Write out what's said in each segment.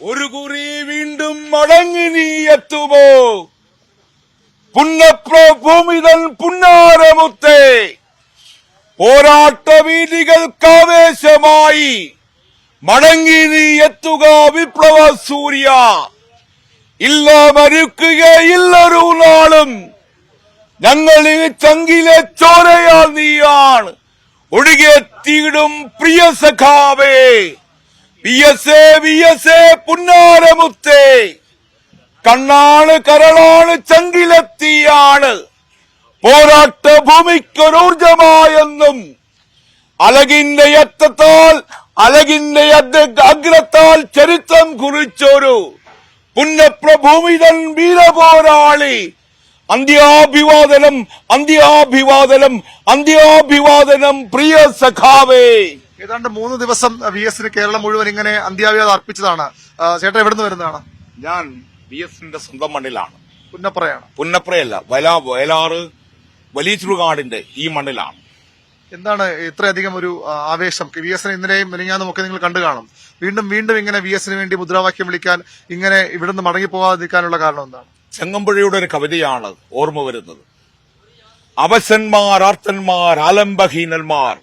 ഒരു കുറി വീണ്ടും മടങ്ങി നീ എത്തുമോ പുന്നപ്രഭൂമിതൻ പുന്നാരമുത്തേ. പോരാട്ട വീതികൾക്കാവേശമായി മടങ്ങി നീ എത്തുക വിപ്ലവ സൂര്യ. ഇല്ല മരിക്കുകയില്ലൊരു നാളും ഞങ്ങൾ ഈ ചങ്കിലെ ചോരയാൽ നീയാണ് ഒഴുകിയെത്തിയിടും പ്രിയ സഖാവേ. വിയസേ പുന്നാരമുത്തേ. കണ്ണാണ് കരളാണ് ചങ്കിലെത്തിയാണ് പോരാട്ട ഭൂമിക്കൊരൂർജമായെന്നും അലകിന്റെ യത്തത്താൽ അലകിന്റെ അഗ്രത്താൽ ചരിത്രം കുറിച്ചൊരു പുന്നപ്രഭൂമിതൻ വീരപോരാളി. അന്ത്യാഭിവാദനം അന്ത്യാഭിവാദനം അന്ത്യാഭിവാദനം പ്രിയ സഖാവേ. ഏതാണ്ട് 3 ദിവസം വി എസിന് കേരളം മുഴുവൻ ഇങ്ങനെ അന്ത്യാഭിവാദം അർപ്പിച്ചതാണ്. ചേട്ടൻ എവിടുന്ന് വരുന്നതാണ്? ഞാൻ വി എസിന്റെ സ്വന്തം മണ്ണിലാണ്. പുന്നപ്രയാണ്? പുന്നപ്രയല്ല, വയലാറ് വലിയ ചുടുകാടിന്റെ ഈ മണ്ണിലാണ്. എന്താണ് ഇത്രയധികം ഒരു ആവേശം? വി എസിനെ ഇന്നലെയും മെനിഞ്ഞാന്നും ഒക്കെ നിങ്ങൾ കണ്ടു കാണും. വീണ്ടും വീണ്ടും ഇങ്ങനെ വി എസിന് വേണ്ടി മുദ്രാവാക്യം വിളിക്കാൻ, ഇങ്ങനെ ഇവിടുന്ന് മടങ്ങിപ്പോകാതിരിക്കാനുള്ള കാരണം എന്താണ്? ചെങ്ങമ്പുഴയുടെ ഒരു കവിതയാണ് ഓർമ്മ വരുന്നത്. അവശന്മാർ, ആർത്തന്മാർ, ആലംബഹീനന്മാർ,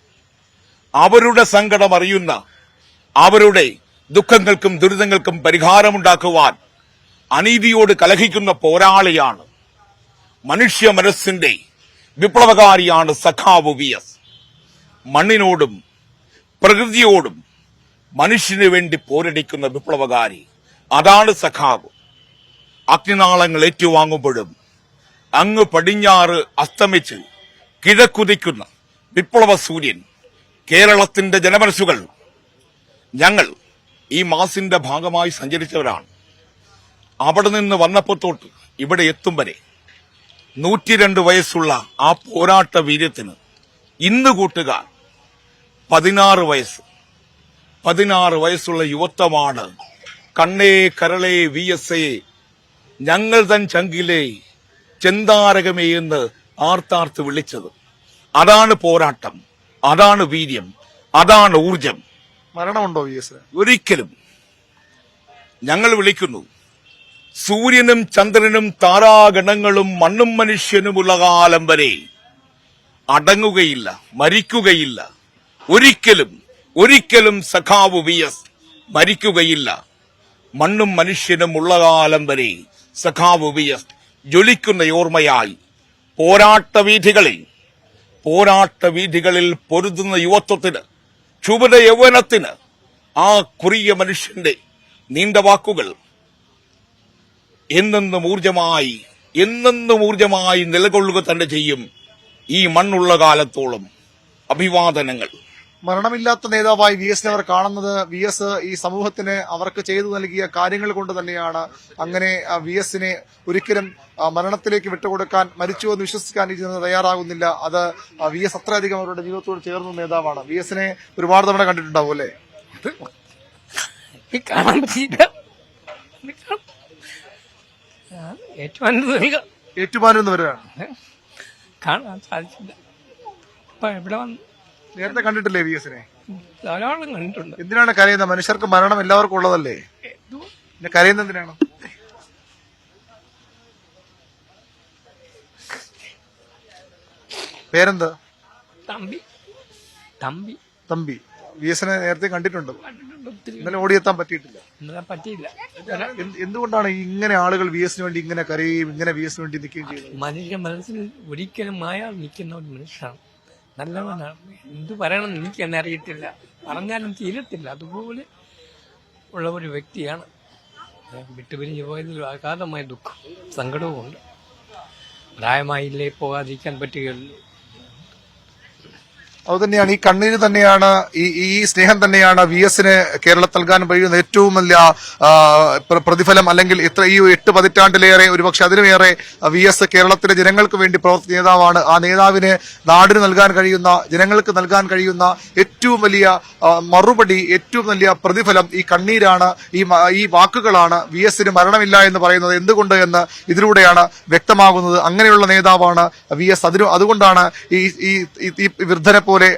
അവരുടെ സങ്കടം അറിയുന്ന, അവരുടെ ദുഃഖങ്ങൾക്കും ദുരിതങ്ങൾക്കും പരിഹാരമുണ്ടാക്കുവാൻ അനീതിയോട് കലഹിക്കുന്ന പോരാളിയാണ്. മനുഷ്യ മനസ്സിന്റെ വിപ്ലവകാരിയാണ് സഖാവ് വി എസ്. മണ്ണിനോടും പ്രകൃതിയോടും മനുഷ്യന് വേണ്ടി പോരടിക്കുന്ന വിപ്ലവകാരി, അതാണ് സഖാവ്. അഗ്നിനാളങ്ങൾ ഏറ്റുവാങ്ങുമ്പോഴും അങ്ങ് പടിഞ്ഞാറ് അസ്തമിച്ച് കിഴക്കുതിക്കുന്ന വിപ്ലവ സൂര്യൻ കേരളത്തിന്റെ ജനമനസ്സുകൾ. ഞങ്ങൾ ഈ മാസിന്റെ ഭാഗമായി സഞ്ചരിച്ചവരാണ്. അവിടെ നിന്ന് വന്നപ്പോൾ തൊട്ട് ഇവിടെ എത്തും വരെ 102 വയസ്സുള്ള ആ പോരാട്ട വീര്യത്തിന് ഇന്ന് കൂട്ടുകാർ 16 വയസ്സ്. 16 വയസ്സുള്ള യുവത്വമാണ് കണ്ണേ കരളേ വി എസ് എ, ഞങ്ങൾ തൻ ചങ്കിലെ ചെന്താരകമേ എന്ന് ആർത്താർത്ത് വിളിച്ചത്. അതാണ് പോരാട്ടം, അതാണ് വീര്യം, അതാണ് ഊർജം. മരണമുണ്ടോ വി എസിന്? ഒരിക്കലും. ഞങ്ങൾ വിളിക്കുന്നു, സൂര്യനും ചന്ദ്രനും താരാഗണങ്ങളും മണ്ണും മനുഷ്യനുമുള്ള കാലം വരെ അടങ്ങുകയില്ല, മരിക്കുകയില്ല. ഒരിക്കലും ഒരിക്കലും സഖാവ് വി എസ് മരിക്കുകയില്ല. മണ്ണും മനുഷ്യനും ഉള്ള കാലം വരെ സഖാവ് വി എസ് ജ്വലിക്കുന്ന ഓർമ്മയായി പോരാട്ട വീഥികളിൽ പൊരുതുന്ന യുവത്വത്തിന്, ക്ഷുഭിത യൗവനത്തിന് ആ കുറിയ മനുഷ്യന്റെ നീണ്ട വാക്കുകൾ എന്നെന്നും ഊർജമായി നിലകൊള്ളുക തന്നെ ചെയ്യും ഈ മണ്ണുള്ള കാലത്തോളം. അഭിവാദനങ്ങൾ. മരണമില്ലാത്ത നേതാവായി വി എസിനെ അവർ കാണുന്നത്, വി എസ് ഈ സമൂഹത്തിന് അവർക്ക് ചെയ്തു നൽകിയ കാര്യങ്ങൾ കൊണ്ട് തന്നെയാണ്. അങ്ങനെ വി എസിനെ ഒരിക്കലും മരണത്തിലേക്ക് വിട്ടുകൊടുക്കാൻ, മരിച്ചു എന്ന് വിശ്വസിക്കാൻ തയ്യാറാകുന്നില്ല. അത് വി എസ് അത്രയധികം അവരുടെ ജീവിതത്തോട് ചേർന്ന നേതാവാണ്. വി എസിനെ ഒരുപാട് തവണ കണ്ടിട്ടുണ്ടാവും അല്ലേ? ഏറ്റുമാനൂന്ന് വരെയാണ് കാണാൻ സാധിച്ചില്ല. ഇവിടെ വന്ന് നേരത്തെ കണ്ടിട്ടില്ലേ വി എസിനെ? ധാരാളം കണ്ടിട്ടുണ്ട്. എന്തിനാണ് കരയുന്നത്? മനുഷ്യർക്ക് മരണം എല്ലാവർക്കും ഉള്ളതല്ലേ, പിന്നെ കരയുന്നത് എന്തിനാണ്? പേരെന്താ? തമ്പി. വി എസിനെ നേരത്തെ കണ്ടിട്ടുണ്ടോ? ഇന്നലെ ഓടിയെത്താൻ പറ്റിയിട്ടില്ല. എന്തുകൊണ്ടാണ് ഇങ്ങനെ ആളുകൾ വി എസിന് വേണ്ടി ഇങ്ങനെ കരയുകയും ഇങ്ങനെ വി എസിന് വേണ്ടി നിൽക്കുകയും ചെയ്യുന്നത്? മനുഷ്യ മനസ്സിൽ ഒരിക്കലും മായാതെ നിൽക്കുന്ന ഒരു മനുഷ്യനാണ്, നല്ലവനാണ്. എന്ത് പറയണമെന്ന് എനിക്ക് തന്നെ അറിയത്തില്ല, പറഞ്ഞാലും തീരത്തില്ല. അതുപോലെ ഉള്ള ഒരു വ്യക്തിയാണ്. വിട്ടുപിരിഞ്ഞു പോയതിൽ അഗാധമായ ദുഃഖം സങ്കടവും ഉണ്ട്. പ്രായമായില്ലേ, പോകാതിരിക്കാൻ പറ്റുകയുള്ളൂ. അതുതന്നെയാണ്, ഈ കണ്ണീര് തന്നെയാണ്, ഈ സ്നേഹം തന്നെയാണ് വി എസിന് കേരളത്തിൽ നൽകാൻ കഴിയുന്ന ഏറ്റവും വലിയ പ്രതിഫലം. അല്ലെങ്കിൽ ഈ 8 പതിറ്റാണ്ടിലേറെ, ഒരുപക്ഷെ അതിനുമേറെ വി എസ് കേരളത്തിലെ ജനങ്ങൾക്ക് വേണ്ടി പ്രവർത്തിച്ച നേതാവാണ്. ആ നേതാവിന് നാടിന് നൽകാൻ കഴിയുന്ന, ജനങ്ങൾക്ക് നൽകാൻ കഴിയുന്ന ഏറ്റവും വലിയ മറുപടി, ഏറ്റവും വലിയ പ്രതിഫലം ഈ കണ്ണീരാണ്, ഈ വാക്കുകളാണ്. വി എസിന് മരണമില്ല എന്ന് പറയുന്നത് എന്തുകൊണ്ട് എന്ന് ഇതിലൂടെയാണ് വ്യക്തമാകുന്നത്. അങ്ങനെയുള്ള നേതാവാണ് വി എസ്. അതുകൊണ്ടാണ് ഈ വൃദ്ധനെ പോലെ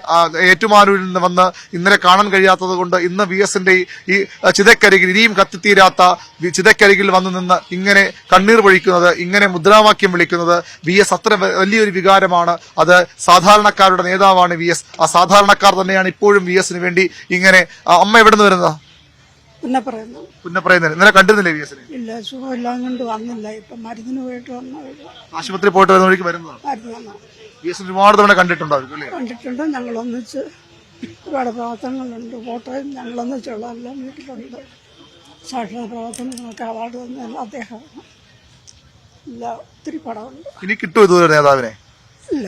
ഏറ്റുമാനൂരിൽ നിന്ന് വന്ന് ഇന്നലെ കാണാൻ കഴിയാത്തത് കൊണ്ട് ഇന്ന് VS-ന്റെ ഈ ചിതക്കരികിൽ ഇനിയും കത്തിത്തീരാത്ത ചിതക്കരികിൽ വന്നു നിന്ന് ഇങ്ങനെ കണ്ണീർ പൊഴിക്കുന്നത്, ഇങ്ങനെ മുദ്രാവാക്യം വിളിക്കുന്നത് VS അത്ര വലിയൊരു വികാരമാണ്. അത് സാധാരണക്കാരുടെ നേതാവാണ് VS. ആ സാധാരണക്കാർ തന്നെയാണ് ഇപ്പോഴും VS-ന് വേണ്ടി ഇങ്ങനെ. അമ്മ എവിടെ നിന്ന് വരുന്നതാ? പുന്നപ്പറയുന്നത്. ഇന്നലെ കണ്ടിരുന്നില്ലേ VS-നെ? ഇല്ല, സുഖമെല്ലാം കൊണ്ട് വന്നില്ല. ഇപ്പൊ മരുന്നിന് പോയിട്ട് വന്നത്. ആശുപത്രി പോയിട്ട് വരുന്ന വഴിക്ക് വരുന്നതാണ്. VS-നെ ഒരുപാട് തവണ കണ്ടിട്ടുണ്ടാവും അല്ലേ? കണ്ടിട്ടുണ്ട്. ഞങ്ങൾ ഒന്നിച്ച് ഒരുപാട് പ്രവർത്തനങ്ങളുണ്ട്. ഫോട്ടോയും ഞങ്ങൾ ഒന്നിച്ചുള്ള എല്ലാം വീട്ടിലുണ്ട്. സാക്ഷര പ്രവർത്തനങ്ങൾക്ക് അവാർഡ് തന്നെയല്ല അദ്ദേഹമാണ്. ഇല്ല, ഒത്തിരി പടമുണ്ട്. ഇനി കിട്ടുമോ ഇതുപോലെ നേതാവിനെ? ഇല്ല,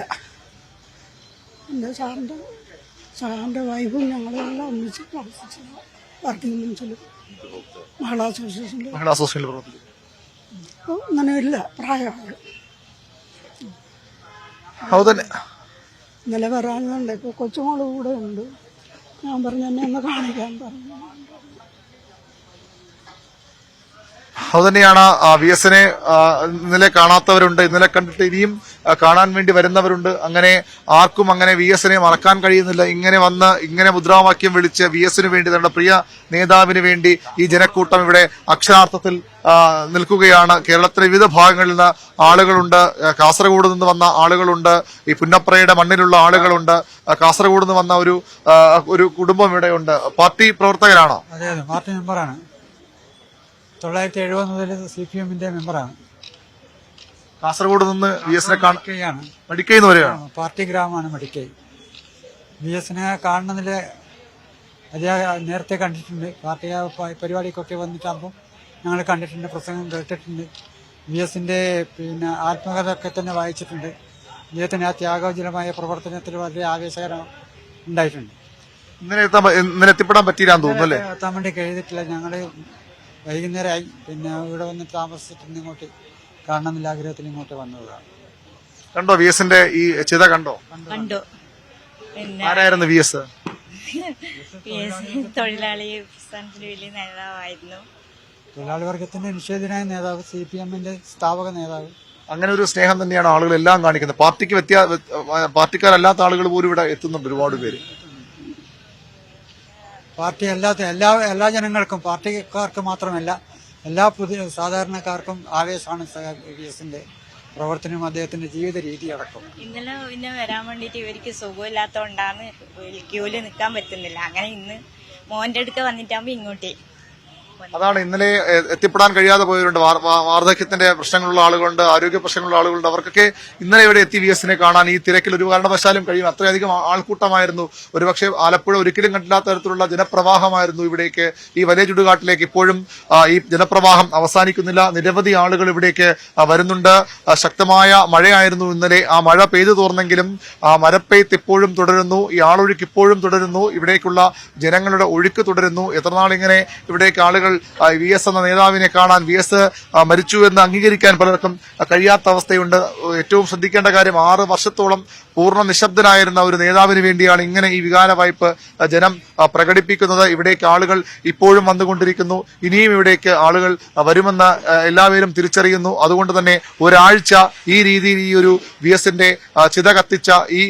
എൻ്റെ സാറിൻ്റെ വൈഫും ഞങ്ങളെല്ലാം ഒന്നിച്ച് പ്രവർത്തിച്ചത്. വർക്കിംഗ് മെൻസിലും മഹിളാ അസോസിയേഷനിലും പ്രവർത്തിക്കും. ഇപ്പോൾ അങ്ങനെ ഇല്ല, പ്രായമാണ്. ഇന്നലെ വരാനുണ്ട്. ഇപ്പോൾ കൊച്ചുമോള് കൂടെ ഉണ്ട്. ഞാൻ പറഞ്ഞു എന്നെ ഒന്ന് കാണിക്കാൻ പറഞ്ഞു. അതുതന്നെയാണ് VS-നെ ഇന്നലെ കാണാത്തവരുണ്ട്, ഇന്നലെ കണ്ടിട്ട് ഇനിയും കാണാൻ വേണ്ടി വരുന്നവരുണ്ട്. അങ്ങനെ ആർക്കും അങ്ങനെ VS-നെ മറക്കാൻ കഴിയുന്നില്ല. ഇങ്ങനെ വന്ന് ഇങ്ങനെ മുദ്രാവാക്യം വിളിച്ച് VS-ന് വേണ്ടി, തങ്ങളുടെ പ്രിയ നേതാവിന് വേണ്ടി ഈ ജനക്കൂട്ടം ഇവിടെ അക്ഷരാർത്ഥത്തിൽ നിൽക്കുകയാണ്. കേരളത്തിലെ വിവിധ ഭാഗങ്ങളിൽ നിന്ന് ആളുകളുണ്ട്. കാസർഗോഡ് നിന്ന് വന്ന ആളുകളുണ്ട്. ഈ പുന്നപ്രയുടെ മണ്ണിലുള്ള ആളുകളുണ്ട്. കാസർഗോഡ് നിന്ന് വന്ന ഒരു കുടുംബം ഇവിടെയുണ്ട്. പാർട്ടി പ്രവർത്തകരാണോ? അതെ, പാർട്ടി മെമ്പറാണ്. 1970 മുതൽ CPM-ന്റെ മെമ്പറാണ്. കാസർഗോഡ് നിന്ന് VS-നെ മടിക്കൈയാണ്. മടിക്കൈന്ന് വരെയാണ്. പാർട്ടി ഗ്രാമമാണ് മടിക്കൈ. VS-നെ കാണുന്നതിൽ നേരത്തെ കണ്ടിട്ടുണ്ട്. പാർട്ടി പരിപാടിക്കൊക്കെ വന്നിട്ടാകുമ്പോൾ ഞങ്ങൾ കണ്ടിട്ടുണ്ട്, പ്രസംഗം കേട്ടിട്ടുണ്ട്. VS-ന്റെ ആത്മകഥയൊക്കെ തന്നെ വായിച്ചിട്ടുണ്ട്. അദ്ദേഹത്തിന് ആ ത്യാഗോജ്വലമായ പ്രവർത്തനത്തിൽ വളരെ ആവേശകരം ഉണ്ടായിട്ടുണ്ട്. ഇന്നലെ എത്തിപ്പെടാൻ പറ്റിയില്ലാന്ന് തോന്നുന്നു അല്ലേ? എത്താൻ വേണ്ടി കഴിതിട്ടില്ല. ഞങ്ങള് വൈകുന്നേരമായി. ഇവിടെ വന്ന് താമസിച്ചിട്ട് ഇങ്ങോട്ട് കാണണമെന്നുള്ള ആഗ്രഹത്തിൽ ഇങ്ങോട്ട് വന്നതാണ്. കണ്ടോ VS-ന്റെ ഈ ചിത? കണ്ടോ? കണ്ടു. ആരായിരുന്നു VS? തൊഴിലാളി പ്രസ്ഥാനത്തിന്റെ വലിയ നേതാവായിരുന്നു. തൊഴിലാളി വർഗത്തിന്റെ നിഷേധനായ നേതാവ്, CPM-ന്റെ സ്ഥാപക നേതാവ്. അങ്ങനെ ഒരു സ്നേഹം തന്നെയാണ് ആളുകൾ എല്ലാം കാണിക്കുന്നത്. പാർട്ടിക്കാരല്ലാത്ത ആളുകൾ പോലും ഇവിടെ എത്തുന്നുണ്ട്, ഒരുപാട് പേര്. പാർട്ടി അല്ലാത്ത എല്ലാ ജനങ്ങൾക്കും, പാർട്ടിക്കാർക്ക് മാത്രമല്ല എല്ലാ സാധാരണക്കാർക്കും ആവേശമാണ് VS-ന്റെ പ്രവർത്തനവും അദ്ദേഹത്തിന്റെ ജീവിത രീതി അടക്കം. ഇന്നലെ പിന്നെ വരാൻ വേണ്ടിട്ട് ഇവർക്ക് സുഖമില്ലാത്തോണ്ടാണ് ക്യൂല് നിൽക്കാൻ പറ്റുന്നില്ല. അങ്ങനെ ഇന്ന് മോന്റെ അടുക്ക വന്നിട്ടാകുമ്പോ ഇങ്ങോട്ടേ അതാണ് ഇന്നലെ എത്തിപ്പെടാൻ കഴിയാതെ പോയവരുണ്ട്. വാർദ്ധക്യത്തിന്റെ പ്രശ്നങ്ങളുള്ള ആളുകളുണ്ട്, ആരോഗ്യ പ്രശ്നങ്ങളുള്ള ആളുകളുണ്ട്. അവർക്കൊക്കെ ഇന്നലെ ഇവിടെ എത്തി VS-നെ കാണാൻ ഈ തിരക്കിൽ ഒരു കാരണവശാലും കഴിയും. അത്രയധികം ആൾക്കൂട്ടമായിരുന്നു. ഒരുപക്ഷെ ആലപ്പുഴ ഒരിക്കലും കണ്ടില്ലാത്ത തരത്തിലുള്ള ജനപ്രവാഹമായിരുന്നു ഇവിടേക്ക്, ഈ വലിയ ചുടുകാട്ടിലേക്ക്. ഇപ്പോഴും ഈ ജനപ്രവാഹം അവസാനിക്കുന്നില്ല. നിരവധി ആളുകൾ ഇവിടേക്ക് വരുന്നുണ്ട്. ശക്തമായ മഴയായിരുന്നു ഇന്നലെ. ആ മഴ പെയ്തു തോർന്നെങ്കിലും ആ മരപ്പെയ്ത്ത് ഇപ്പോഴും തുടരുന്നു. ഈ ആളൊഴുക്ക് ഇപ്പോഴും തുടരുന്നു. ഇവിടേക്കുള്ള ജനങ്ങളുടെ ഒഴുക്ക് തുടരുന്നു. എത്രനാൾ ഇങ്ങനെ ഇവിടേക്ക് ആളുകൾ VS എന്ന നേതാവിനെ കാണാൻ, VS മരിച്ചു എന്ന് അംഗീകരിക്കാൻ പലർക്കും കഴിയാത്ത അവസ്ഥയുണ്ട്. ഏറ്റവും ശ്രദ്ധിക്കേണ്ട കാര്യം, 6 വർഷത്തോളം പൂർണ്ണ നിശബ്ദനായിരുന്ന ഒരു നേതാവിന് വേണ്ടിയാണ് ഇങ്ങനെ ഈ വികാര വായ്പ് ജനം പ്രകടിപ്പിക്കുന്നത്. ഇവിടേക്ക് ആളുകൾ ഇപ്പോഴും വന്നുകൊണ്ടിരിക്കുന്നു. ഇനിയും ഇവിടേക്ക് ആളുകൾ വരുമെന്ന് എല്ലാവരും തിരിച്ചറിയുന്നു. അതുകൊണ്ട് തന്നെ ഒരാഴ്ച ഈ രീതിയിൽ ഈ ഒരു VS-ന്റെ ചിത കത്തിച്ച ഈ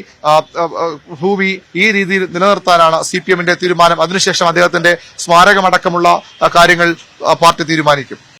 ഭൂമി ഈ രീതിയിൽ നിലനിർത്താനാണ് CPM-ന്റെ തീരുമാനം. അതിനുശേഷം അദ്ദേഹത്തിന്റെ സ്മാരകമടക്കമുള്ള കാര്യങ്ങൾ പാർട്ടി തീരുമാനിക്കും.